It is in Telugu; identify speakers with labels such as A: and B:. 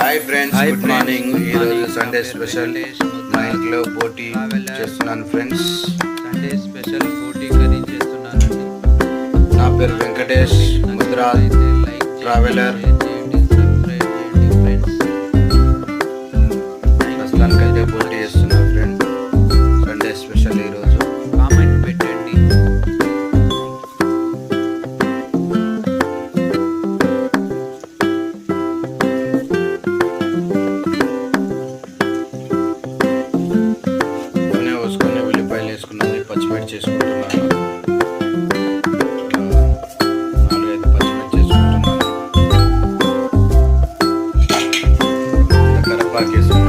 A: Hi friends, good morning. ఈరోజు సండే స్పెషల్ మా ఇంట్లో పోటీ చేస్తున్నాను ఫ్రెండ్స్.
B: సండే స్పెషల్ పోటీ కర్రీ చేస్తున్నానండి.
A: నా పేరు వెంకటేష్, ముద్రా ట్రావెలర్. ప్రస్తుతానికైతే పోటీ చేస్తున్నాను ఫ్రెండ్స్. సండే స్పెషల్ ఈరోజు.
B: కామెంట్ పెట్టండి.
A: నూనె పోసుకొని ఉల్లిపాయలు వేసుకున్నాను, పచ్చిమిర్చి చేసుకుంటున్నాను. 4-5 పచ్చిమిర్చి చేసుకుంటున్నాను. కరివేపాకు వేసుకున్నాను.